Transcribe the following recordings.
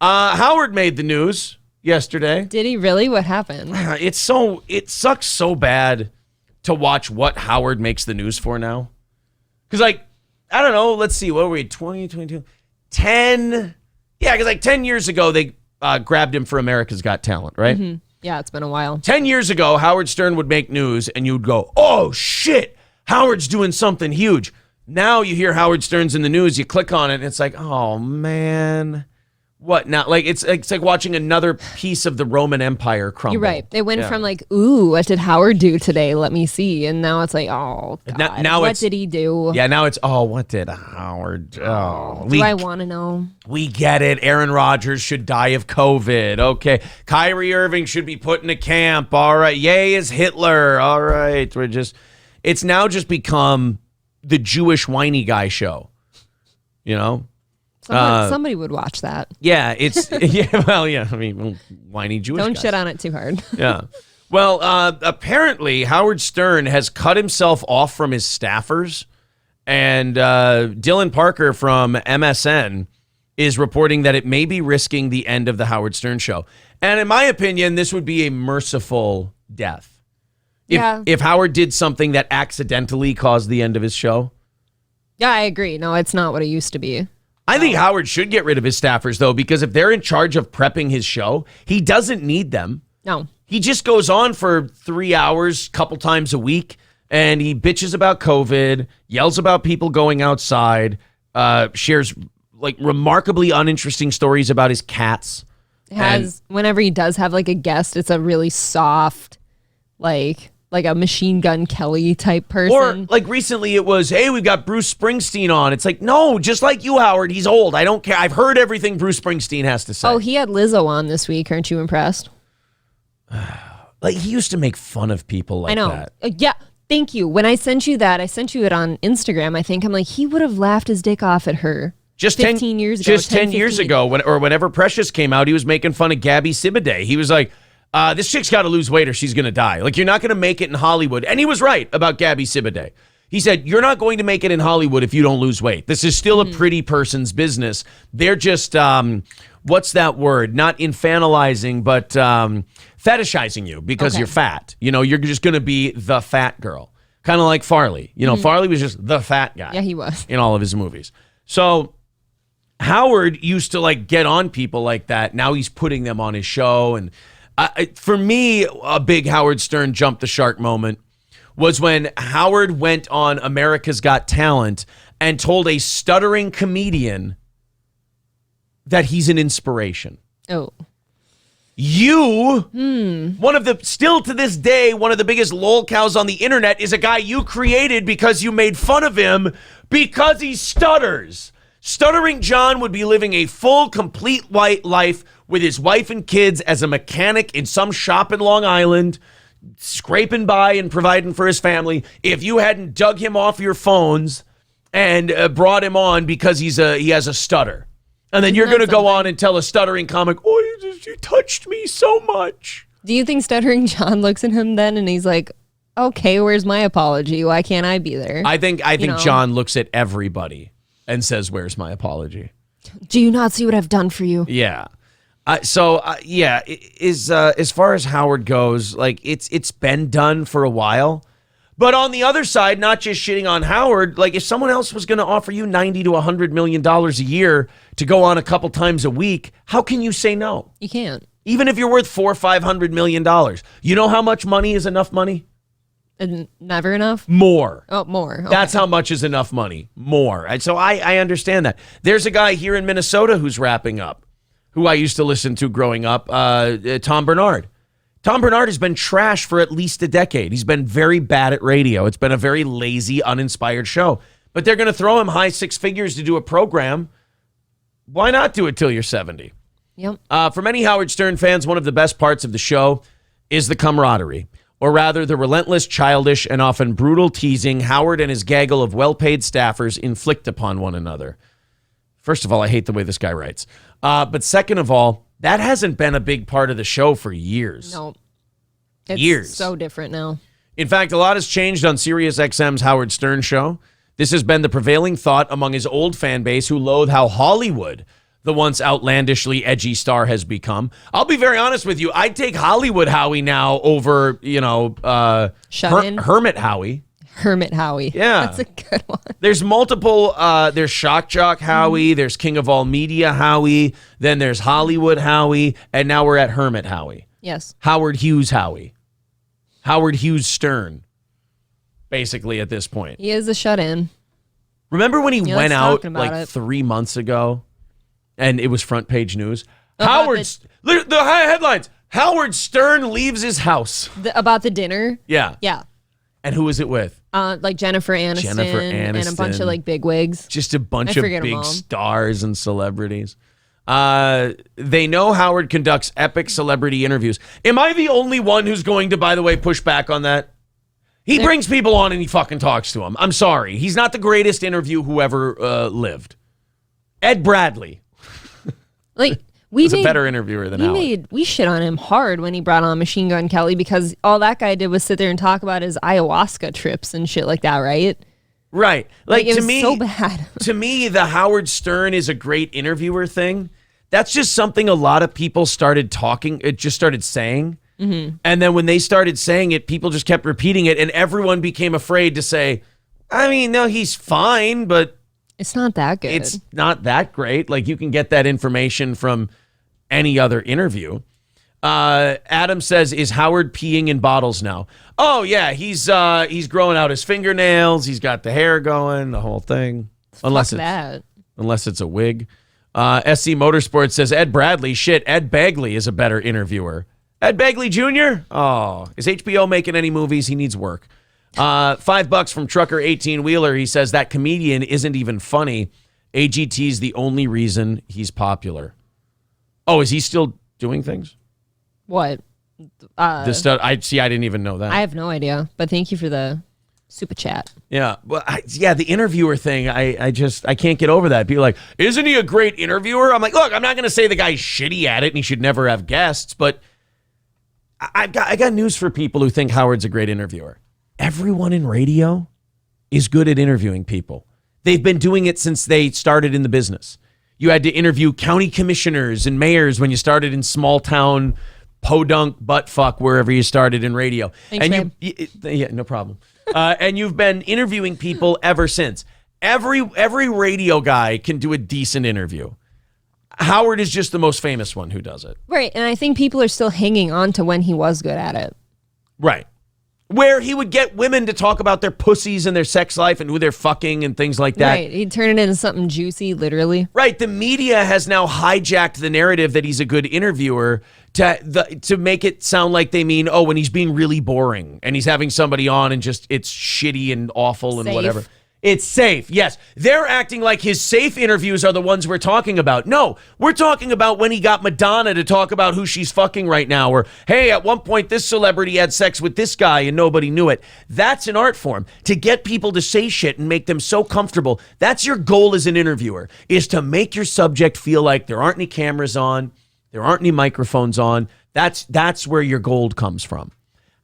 Howard made the news yesterday. Did he really? What happened? It sucks so bad to watch what Howard makes the news for now. Because, like, I don't know. Let's see. What were we? 20, 22? 10. Yeah, because like 10 years ago, they grabbed him for America's Got Talent, right? Mm-hmm. Yeah, it's been a while. 10 years ago, Howard Stern would make news, and you'd go, oh, shit, Howard's doing something huge. Now you hear Howard Stern's in the news, you click on it, and it's like, oh, man. What now? Like it's like watching another piece of the Roman Empire crumble. You're right. They went from like, ooh, what did Howard do today? Let me see. And now it's like, oh, God, now what did he do? Yeah, now it's, oh, what did Howard do? Oh, do I want to know? We get it. Aaron Rodgers should die of COVID. Okay. Kyrie Irving should be put in a camp. All right. Yay is Hitler. All right. It's now just become the Jewish whiny guy show. You know? Somebody would watch that. Yeah, I mean, whiny Jewish Don't guys. shit on it too hard. Yeah. Well, apparently Howard Stern has cut himself off from his staffers, and Dylan Parker from MSN is reporting that it may be risking the end of the Howard Stern show. And in my opinion, this would be a merciful death. If Howard did something that accidentally caused the end of his show. Yeah, I agree. No, it's not what it used to be. I think Howard should get rid of his staffers, though, because if they're in charge of prepping his show, he doesn't need them. No. He just goes on for 3 hours, couple times a week, and he bitches about COVID, yells about people going outside, shares like remarkably uninteresting stories about his cats. Whenever he does have like a guest, it's a really soft, like a Machine Gun Kelly type person. Or like recently it was, hey, we've got Bruce Springsteen on. It's like, no, just like you, Howard. He's old. I don't care. I've heard everything Bruce Springsteen has to say. Oh, he had Lizzo on this week. Aren't you impressed? Like he used to make fun of people like that. Yeah. Thank you. When I sent you that, I sent you it on Instagram. I think I'm like, he would have laughed his dick off at her. Just 15 years ago. Just 10 years ago, whenever Precious came out, he was making fun of Gabby Sidibe. He was like, this chick's got to lose weight or she's going to die. Like, you're not going to make it in Hollywood. And he was right about Gabby Sidibe. He said, you're not going to make it in Hollywood if you don't lose weight. This is still a pretty person's business. They're just, what's that word? Not infantilizing, but fetishizing you because you're fat. You know, you're just going to be the fat girl. Kind of like Farley. You know, Farley was just the fat guy. Yeah, he was. In all of his movies. So Howard used to like get on people like that. Now he's putting them on his show. And for me, a big Howard Stern jump the shark moment was when Howard went on America's Got Talent and told a stuttering comedian that he's an inspiration. Oh. Still to this day, one of the biggest lolcows on the internet is a guy you created because you made fun of him because he stutters. Stuttering John would be living a full, complete white life with his wife and kids as a mechanic in some shop in Long Island, scraping by and providing for his family if you hadn't dug him off your phones and brought him on because he has a stutter. And then you're going to go on and tell a stuttering comic, oh, you touched me so much. Do you think Stuttering John looks at him then and he's like, okay, where's my apology? Why can't I be there? I think John looks at everybody and says, where's my apology? Do you not see what I've done for you? Yeah. As far as Howard goes, like it's been done for a while. But on the other side, not just shitting on Howard, like if someone else was going to offer you $90 to $100 million a year to go on a couple times a week, how can you say no? You can't. Even if you're worth $400 or $500 million. You know how much money is enough money? Never enough? More. Oh, more. Okay. That's how much is enough money. More. And so I understand that. There's a guy here in Minnesota who's wrapping up, who I used to listen to growing up, Tom Bernard. Tom Bernard has been trash for at least a decade. He's been very bad at radio. It's been a very lazy, uninspired show. But they're going to throw him high six figures to do a program. Why not do it till you're 70? Yep. For many Howard Stern fans, one of the best parts of the show is the camaraderie, or rather the relentless, childish, and often brutal teasing Howard and his gaggle of well-paid staffers inflict upon one another. First of all, I hate the way this guy writes. But second of all, that hasn't been a big part of the show for years. No. It's years. So different now. In fact, a lot has changed on SiriusXM's Howard Stern show. This has been the prevailing thought among his old fan base who loathe how Hollywood the once outlandishly edgy star has become. I'll be very honest with you. I'd take Hollywood Howie now over, Hermit Howie. Hermit Howie. Yeah. That's a good one. There's multiple, there's Shock Jock Howie, there's King of All Media Howie, then there's Hollywood Howie, and now we're at Hermit Howie. Yes. Howard Hughes Howie. Howard Hughes Stern, basically at this point. He is a shut-in. Remember when he went out like it. 3 months ago and it was front page news? About the high headlines, Howard Stern leaves his house. About the dinner? Yeah. Yeah. And who was it with? Like Jennifer Aniston and a bunch of like bigwigs. Just a bunch of big stars and celebrities. They know Howard conducts epic celebrity interviews. Am I the only one who's going to, by the way, push back on that? He brings people on and he fucking talks to them. I'm sorry. He's not the greatest interview who ever lived. Ed Bradley. Like, was a better interviewer than Howard. We shit on him hard when he brought on Machine Gun Kelly because all that guy did was sit there and talk about his ayahuasca trips and shit like that, right? Right. Like it to was me, so bad. To me, the Howard Stern is a great interviewer thing. That's just something a lot of people started saying. Mm-hmm. And then when they started saying it, people just kept repeating it, and everyone became afraid to say, I mean, no, he's fine, but it's not that good. It's not that great. Like, you can get that information from any other interview. Adam says, is Howard peeing in bottles now? Oh, yeah, he's growing out his fingernails. He's got the hair going, the whole thing. Unless it's a wig. SC Motorsports says, Ed Bradley. Shit, Ed Begley is a better interviewer. Ed Begley Jr.? Oh, is HBO making any movies? He needs work. $5 from Trucker 18 Wheeler. He says that comedian isn't even funny. AGT's the only reason he's popular. Oh, is he still doing things? What? I didn't even know that. I have no idea, but thank you for the super chat. Yeah. Well, the interviewer thing, I can't get over that. People are like, isn't he a great interviewer? I'm like, look, I'm not going to say the guy's shitty at it and he should never have guests, but I got news for people who think Howard's a great interviewer. Everyone in radio is good at interviewing people. They've been doing it since they started in the business. You had to interview county commissioners and mayors when you started in small town podunk buttfuck wherever you started in radio. Thanks, yeah, no problem. And you've been interviewing people ever since. Every radio guy can do a decent interview. Howard is just the most famous one who does it. Right, and I think people are still hanging on to when he was good at it. Right. Where he would get women to talk about their pussies and their sex life and who they're fucking and things like that. Right, he'd turn it into something juicy, literally. Right, the media has now hijacked the narrative that he's a good interviewer to make it sound like they mean, when he's being really boring and he's having somebody on and just it's shitty and awful and whatever. It's safe, yes. They're acting like his safe interviews are the ones we're talking about. No, we're talking about when he got Madonna to talk about who she's fucking right now, or, hey, at one point this celebrity had sex with this guy and nobody knew it. That's an art form. To get people to say shit and make them so comfortable, that's your goal as an interviewer, is to make your subject feel like there aren't any cameras on, there aren't any microphones on. That's where your gold comes from.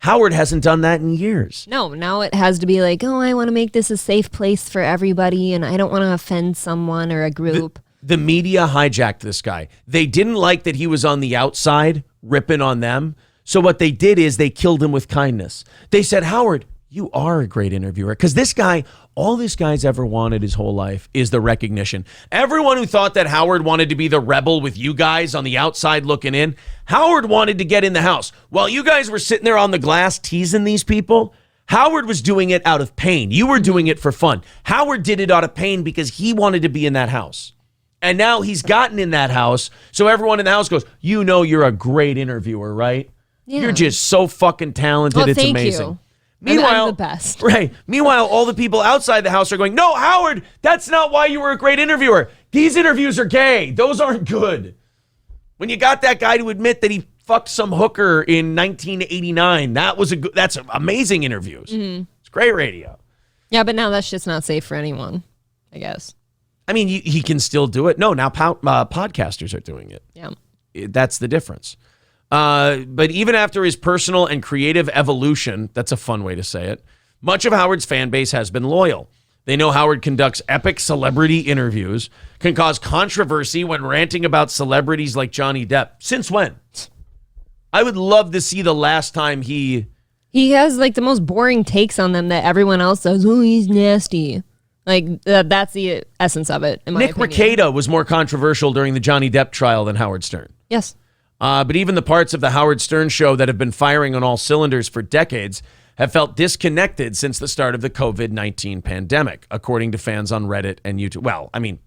Howard hasn't done that in years. No, now it has to be like, I want to make this a safe place for everybody, and I don't want to offend someone or a group. The media hijacked this guy. They didn't like that he was on the outside ripping on them. So what they did is they killed him with kindness. They said, Howard, you are a great interviewer. Because this guy, all this guy's ever wanted his whole life is the recognition. Everyone who thought that Howard wanted to be the rebel with you guys on the outside looking in, Howard wanted to get in the house. While you guys were sitting there on the glass teasing these people, Howard was doing it out of pain. You were doing it for fun. Howard did it out of pain because he wanted to be in that house. And now he's gotten in that house, so everyone in the house goes, you're a great interviewer, right? Yeah. You're just so fucking talented. It's amazing. You. Meanwhile, I'm the best. Right. Meanwhile, all the people outside the house are going, no, Howard, that's not why you were a great interviewer. These interviews are gay. Those aren't good. When you got that guy to admit that he fucked some hooker in 1989, that's amazing interviews. Mm-hmm. It's great radio. Yeah, but now that's just not safe for anyone, I guess. I mean, he can still do it. No, now podcasters are doing it. Yeah. That's the difference. But even after his personal and creative evolution, that's a fun way to say it, much of Howard's fan base has been loyal. They know Howard conducts epic celebrity interviews, can cause controversy when ranting about celebrities like Johnny Depp. Since when? I would love to see the last time he has like the most boring takes on them that everyone else does. Oh, he's nasty. Like that's the essence of it. In my Nick opinion. Rekieta was more controversial during the Johnny Depp trial than Howard Stern. Yes. But even the parts of the Howard Stern show that have been firing on all cylinders for decades have felt disconnected since the start of the COVID-19 pandemic, according to fans on Reddit and YouTube. Well, I mean,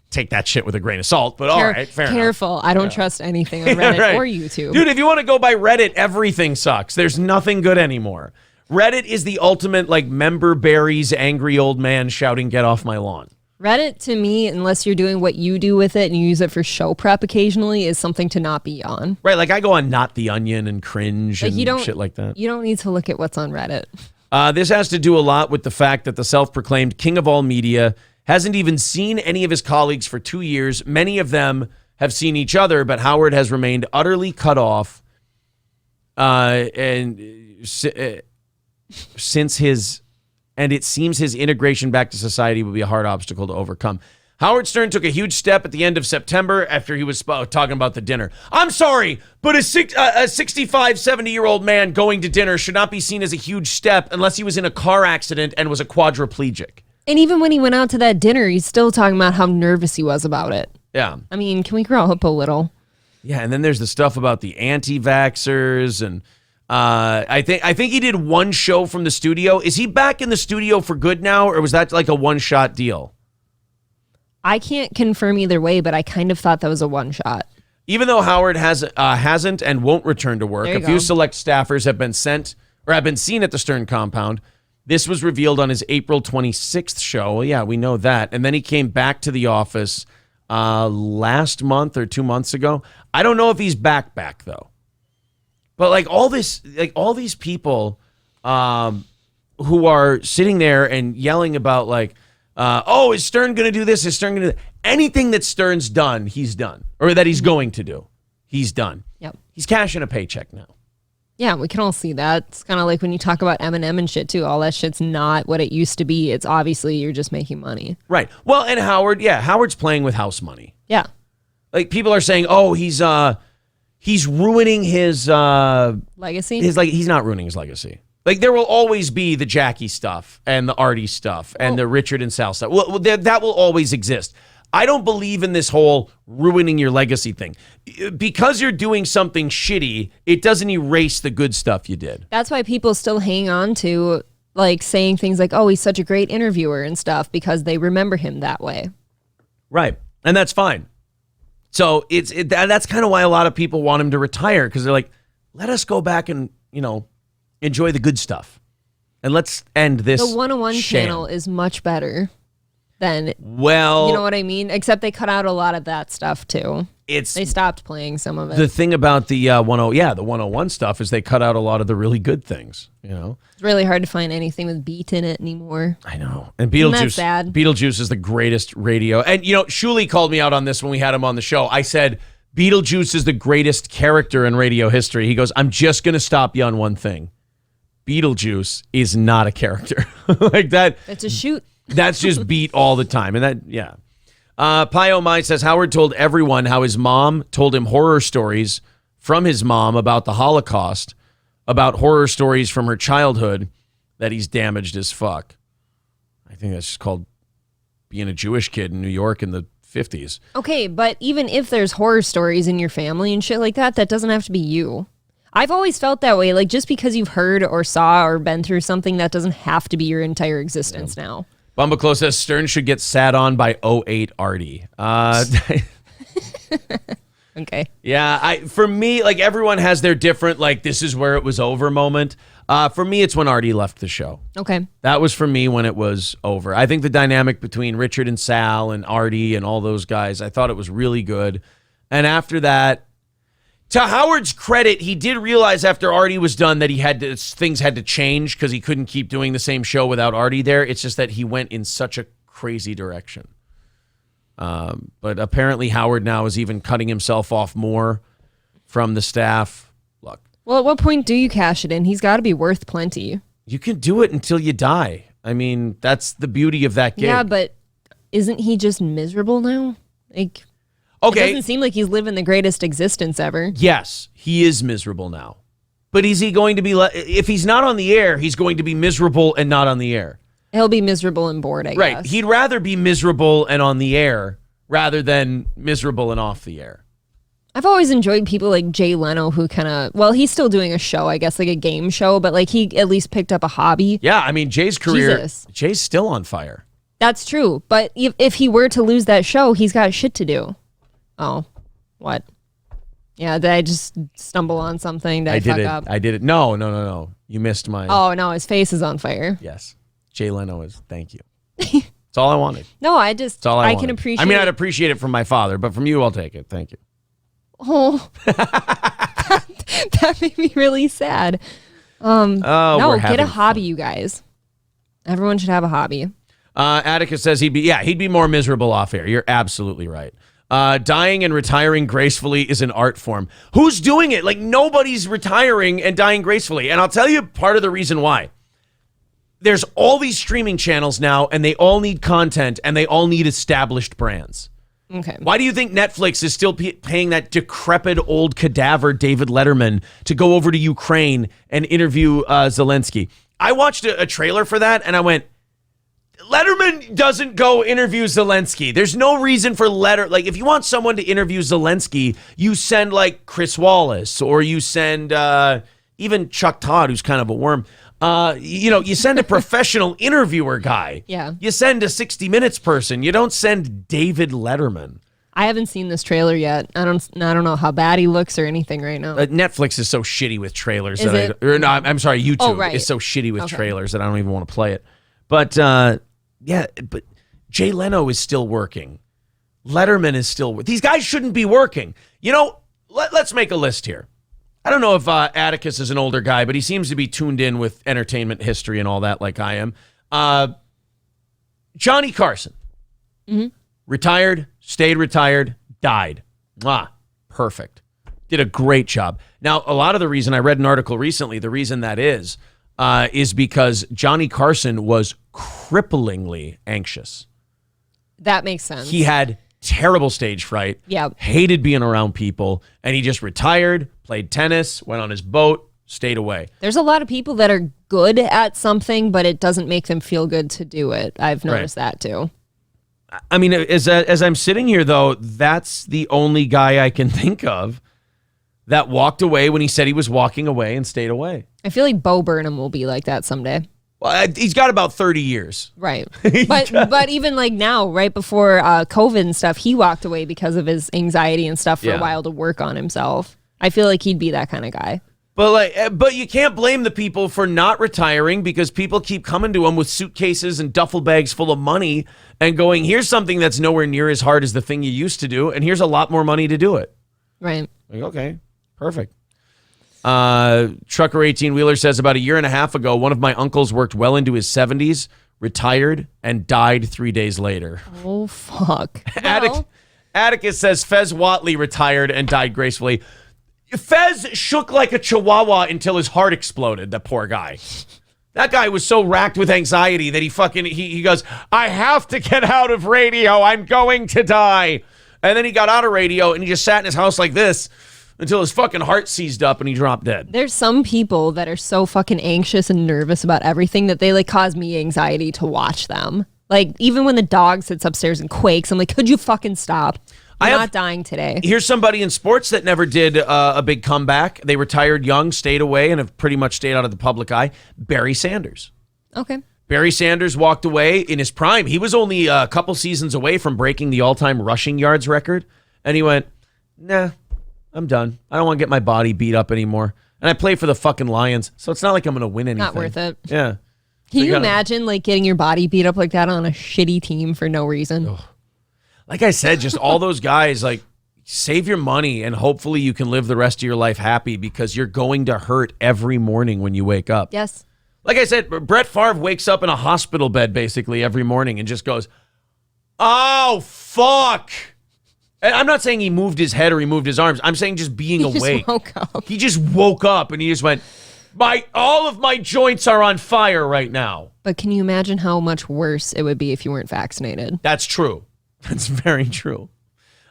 take that shit with a grain of salt, but all right, fair enough. Careful. I don't trust anything on Reddit Right. or YouTube. Dude, if you want to go by Reddit, everything sucks. There's nothing good anymore. Reddit is the ultimate, like, member berries, angry old man shouting, "Get off my lawn." Reddit, to me, unless you're doing what you do with it and you use it for show prep occasionally, is something to not be on. Right, like I go on Not the Onion and Cringe Like, and shit like that. You don't need to look at what's on Reddit. This has to do a lot with the fact that the self-proclaimed king of all media hasn't even seen any of his colleagues for 2 years. Many of them have seen each other, but Howard has remained utterly cut off. And it seems his integration back to society will be a hard obstacle to overcome. Howard Stern took a huge step at the end of September after he was talking about the dinner. I'm sorry, but a 65, 70-year-old man going to dinner should not be seen as a huge step unless he was in a car accident and was a quadriplegic. And even when he went out to that dinner, he's still talking about how nervous he was about it. Yeah. I mean, can we grow up a little? Yeah, and then there's the stuff about the anti-vaxxers and I think he did one show from the studio. Is he back in the studio for good now, or was that like a one-shot deal? I can't confirm either way, but I kind of thought that was a one-shot. Even though Howard hasn't and won't return to work, a few select staffers have been seen at the Stern compound. This was revealed on his April 26th show. Well, yeah, we know that. And then he came back to the office last month or 2 months ago. I don't know if he's back though. But like all these people who are sitting there and yelling about like, oh, is Stern going to do this? Is Stern going to do that? Anything that Stern's done, he's done. Or that he's going to do, he's done. Yep. He's cashing a paycheck now. Yeah, we can all see that. It's kind of like when you talk about Eminem and shit too. All that shit's not what it used to be. It's obviously you're just making money. Right. Well, and Howard's playing with house money. Yeah. Like people are saying, oh, he's ruining his legacy. He's not ruining his legacy. Like there will always be the Jackie stuff and the Artie stuff and the Richard and Sal stuff. Well, that will always exist. I don't believe in this whole ruining your legacy thing. Because you're doing something shitty, it doesn't erase the good stuff you did. That's why people still hang on to like saying things like, oh, he's such a great interviewer and stuff because they remember him that way. Right. And that's fine. So that's kind of why a lot of people want him to retire because they're like, let us go back and, enjoy the good stuff. And let's end this. The 101 sham. channel is much better than, well, you know what I mean? Except they cut out a lot of that stuff too. They stopped playing some of it. The thing about the the 101 stuff is they cut out a lot of the really good things, It's really hard to find anything with beat in it anymore. I know. And Isn't that sad? Beetlejuice is the greatest radio. And Shuli called me out on this when we had him on the show. I said Beetlejuice is the greatest character in radio history. He goes, I'm just going to stop you on one thing. Beetlejuice is not a character. Like that. It's a shoot. That's just beat all the time. And that, yeah. Pio Mai says Howard told everyone how his mom told him horror stories from his mom about the Holocaust, about horror stories from her childhood, that he's damaged as fuck. I think that's just called being a Jewish kid in New York in the 50s. Okay, but even if there's horror stories in your family and shit like that, that doesn't have to be you. I've always felt that way. Like, just because you've heard or saw or been through something, that doesn't have to be your entire existence now. Bumbaclo says Stern should get sat on by '08 Artie. Okay. Yeah, for me, like everyone has their different, like this is where it was over moment. For me, it's when Artie left the show. Okay. That was for me when it was over. I think the dynamic between Richard and Sal and Artie and all those guys, I thought it was really good. And after that, to Howard's credit, he did realize after Artie was done that things had to change because he couldn't keep doing the same show without Artie there. It's just that he went in such a crazy direction. But apparently Howard now is even cutting himself off more from the staff. Look. Well, at what point do you cash it in? He's got to be worth plenty. You can do it until you die. I mean, that's the beauty of that gig. Yeah, but isn't he just miserable now? Like, okay. It doesn't seem like he's living the greatest existence ever. Yes, he is miserable now. But is he going to be, if he's not on the air, he's going to be miserable and not on the air. He'll be miserable and bored, I guess. Right. He'd rather be miserable and on the air rather than miserable and off the air. I've always enjoyed people like Jay Leno who kind of, well, he's still doing a show, I guess, like a game show, but like he at least picked up a hobby. Yeah, I mean, Jay's career, Jay's still on fire. That's true. But if he were to lose that show, he's got shit to do. Oh, what? Yeah, did I just stumble on something? Did I fuck up? I did it. No. You missed my... Oh, no, his face is on fire. Yes. Jay Leno is, thank you. That's all I wanted. No, I just, That's all I can wanted. appreciate... I mean, I'd appreciate it from my father, but from you, I'll take it. Thank you. Oh, that made me really sad. No, get a hobby, you guys. Everyone should have a hobby. Atticus says he'd be more miserable off air. You're absolutely right. Dying and retiring gracefully is an art form. Who's doing it? Like, nobody's retiring and dying gracefully. And I'll tell you part of the reason why. There's all these streaming channels now, and they all need content, and they all need established brands. Okay. Why do you think Netflix is still paying that decrepit old cadaver David Letterman to go over to Ukraine and interview Zelensky? I watched a trailer for that, and I went, Letterman doesn't go interview Zelensky. There's no reason for like, if you want someone to interview Zelensky, you send like Chris Wallace, or you send even Chuck Todd, who's kind of a worm. You send a professional interviewer guy. Yeah. You send a 60 Minutes person. You don't send David Letterman. I haven't seen this trailer yet. I don't know how bad he looks or anything right now. Netflix is so shitty with trailers I'm sorry, YouTube is so shitty with trailers that I don't even want to play it. But but Jay Leno is still working. Letterman is still these guys shouldn't be working. Let's make a list here. I don't know if Atticus is an older guy, but he seems to be tuned in with entertainment history and all that like I am. Johnny Carson. Mm-hmm. Retired, stayed retired, died. Perfect. Did a great job. Now, a lot of the reason, I read an article recently, the reason that is because Johnny Carson was cripplingly anxious. That makes sense. He had terrible stage fright. Yeah. Hated being around people, and he just retired, played tennis, went on his boat, stayed away. There's a lot of people that are good at something, but it doesn't make them feel good to do it. I've noticed that too. I mean, as I'm sitting here, though, that's the only guy I can think of that walked away when he said he was walking away and stayed away. I feel like Bo Burnham will be like that someday. Well, he's got about 30 years. Right. But even like now, right before COVID and stuff, he walked away because of his anxiety and stuff for a while to work on himself. I feel like he'd be that kind of guy. But you can't blame the people for not retiring, because people keep coming to him with suitcases and duffel bags full of money and going, here's something that's nowhere near as hard as the thing you used to do, and here's a lot more money to do it. Right. Like, okay, perfect. Trucker 18-wheeler says, about a year and a half ago, one of my uncles worked well into his 70s, retired, and died 3 days later. Oh, fuck. Atticus says Fez Whatley retired and died gracefully. Fez shook like a chihuahua until his heart exploded, the poor guy. That guy was so racked with anxiety that he goes, I have to get out of radio. I'm going to die. And then he got out of radio and he just sat in his house like this until his fucking heart seized up and he dropped dead. There's some people that are so fucking anxious and nervous about everything that they like cause me anxiety to watch them. Like, even when the dog sits upstairs and quakes, I'm like, could you fucking stop? I'm not dying today. Here's somebody in sports that never did a big comeback. They retired young, stayed away, and have pretty much stayed out of the public eye. Barry Sanders. Okay. Barry Sanders walked away in his prime. He was only a couple seasons away from breaking the all-time rushing yards record. And he went, nah, I'm done. I don't want to get my body beat up anymore. And I play for the fucking Lions, so it's not like I'm going to win anything. Not worth it. Yeah. Can you imagine like getting your body beat up like that on a shitty team for no reason? Ugh. Like I said, just all those guys, like, save your money and hopefully you can live the rest of your life happy, because you're going to hurt every morning when you wake up. Yes. Like I said, Brett Favre wakes up in a hospital bed basically every morning and just goes, oh, fuck. And I'm not saying he moved his head or he moved his arms. I'm saying just being awake. Just woke up. He just woke up and he just went, All of my joints are on fire right now. But can you imagine how much worse it would be if you weren't vaccinated? That's true. That's very true.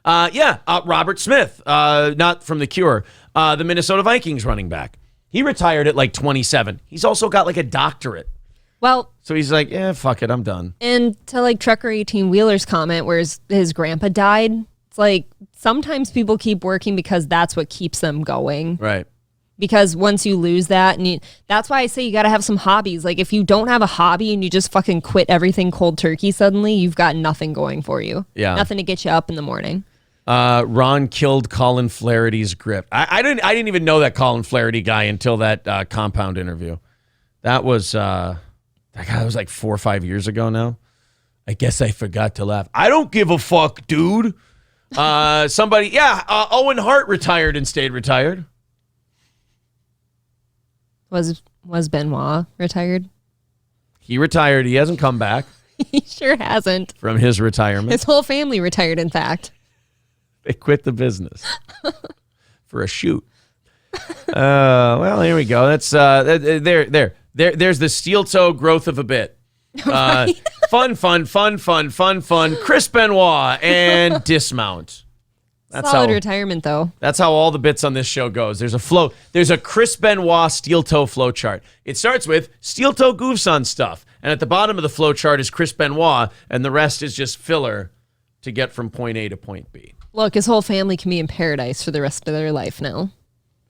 Robert Smith, not from The Cure, the Minnesota Vikings running back. He retired at like 27. He's also got like a doctorate. Well, so he's like, fuck it, I'm done. And to like Trucker 18 Wheeler's comment where his grandpa died, it's like sometimes people keep working because that's what keeps them going. Right. Because once you lose that, that's why I say you got to have some hobbies. Like if you don't have a hobby and you just fucking quit everything cold turkey suddenly, you've got nothing going for you. Yeah. Nothing to get you up in the morning. Ron killed Colin Flaherty's grip. I didn't even know that Colin Flaherty guy until that Compound interview. That was like 4 or 5 years ago now. I guess I forgot to laugh. I don't give a fuck, dude. Owen Hart retired and stayed retired. Was Benoit retired? He retired. He hasn't come back. He sure hasn't. From his retirement. His whole family retired, in fact. They quit the business for a shoot. Well, here we go. That's there's the steel toe growth of a bit. Fun. Chris Benoit and dismount. That's solid retirement, though. That's how all the bits on this show goes. There's a flow. There's a Chris Benoit steel toe flow chart. It starts with steel toe goofs on stuff, and at the bottom of the flow chart is Chris Benoit, and the rest is just filler to get from point A to point B. Look, his whole family can be in paradise for the rest of their life now.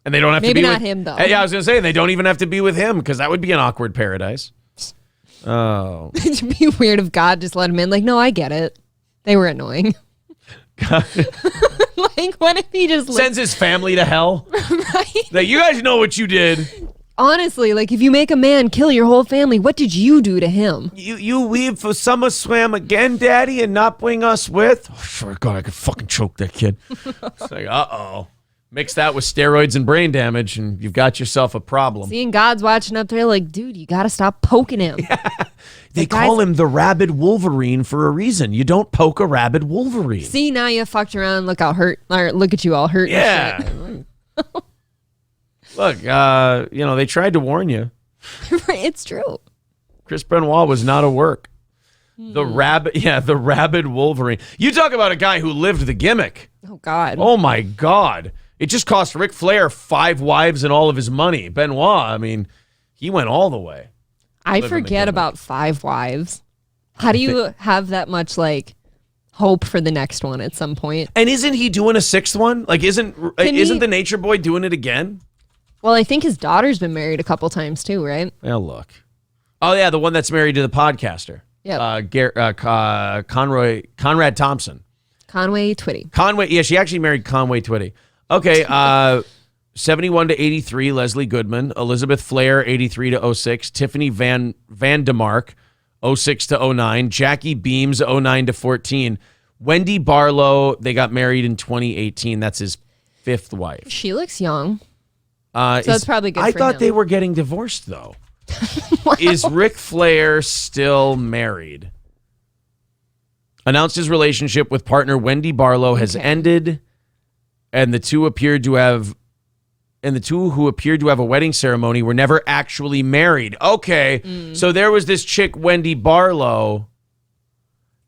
And they don't have to be maybe not him, though. Yeah, I was going to say, they don't even have to be with him, because that would be an awkward paradise. Oh. It'd be weird if God just let him in. Like, no, I get it. They were annoying. Like, what if he just sends his family to hell? Right? Like, you guys know what you did. Honestly, like, if you make a man kill your whole family, what did you do to him? You leave for SummerSlam again, Daddy, and not bring us with? Oh, sure, God, I could fucking choke that kid. It's like, uh-oh. Mix that with steroids and brain damage, and you've got yourself a problem. Seeing God's watching up there like, dude, you got to stop poking him. Yeah. They call him the rabid Wolverine for a reason. You don't poke a rabid Wolverine. See, now you fucked around. Look how hurt. Or look at you all hurt. Yeah. Look, they tried to warn you. It's true. Chris Benoit was not a work. The rabid Wolverine. You talk about a guy who lived the gimmick. Oh, God. Oh, my God. It just cost Ric Flair 5 wives and all of his money. Benoit, I mean, he went all the way. I forget about 5 wives. How do you have that much, like, hope for the next one at some point? And isn't he doing a 6th one? Like, isn't the Nature Boy doing it again? Well, I think his daughter's been married a couple times too, right? Well, look. Oh, yeah, the one that's married to the podcaster. Yeah. Conrad Thompson. Conway Twitty. Yeah, she actually married Conway Twitty. Okay, 71 to 83, Leslie Goodman. Elizabeth Flair, 83 to 06. Tiffany Van DeMark, 06 to 09. Jackie Beams, 09 to 14. Wendy Barlow, they got married in 2018. That's his 5th wife. She looks young. So that's probably good for him. I thought they were getting divorced, though. Wow. Is Ric Flair still married? Announced his relationship with partner Wendy Barlow has ended, and the two who appeared to have a wedding ceremony were never actually married. Okay, so there was this chick Wendy Barlow,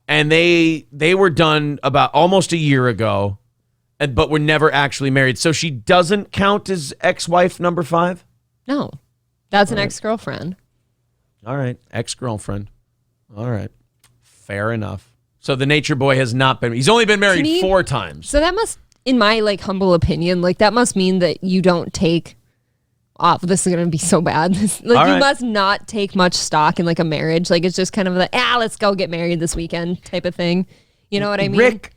and they were done about almost a year ago, but were never actually married. So she doesn't count as ex-wife number 5? No. That's an ex-girlfriend. All right. Ex-girlfriend. All right. Fair enough. So the Nature Boy has not been... He's only been married 4 times. So that must, in my like humble opinion, like that must mean that you don't take... Oh, this is going to be so bad. You must not take much stock in like a marriage. Like it's just kind of like, let's go get married this weekend type of thing. You know what I mean? Rick,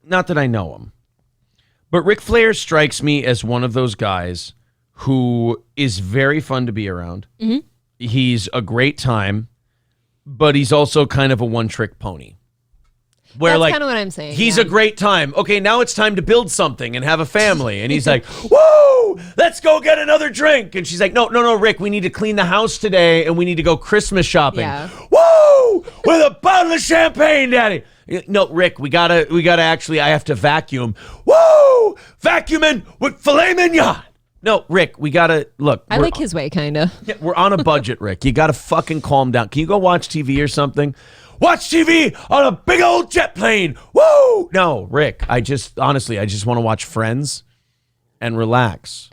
not that I know him, but Ric Flair strikes me as one of those guys who is very fun to be around. Mm-hmm. He's a great time, but he's also kind of a one-trick pony. Where that's kind of what I'm saying. He's a great time. Okay, now it's time to build something and have a family. And he's like, woo, let's go get another drink. And she's like, no, Rick, we need to clean the house today and we need to go Christmas shopping. Yeah. Woo, with a bottle of champagne, Daddy. No, Rick, we gotta actually, I have to vacuum. Woo, vacuuming with filet mignon. No, Rick, we gotta look. I like his way, kind of. Yeah, we're on a budget, Rick. You gotta fucking calm down. Can you go watch TV or something? Watch TV on a big old jet plane. Woo! No, Rick, honestly, I just want to watch Friends and relax.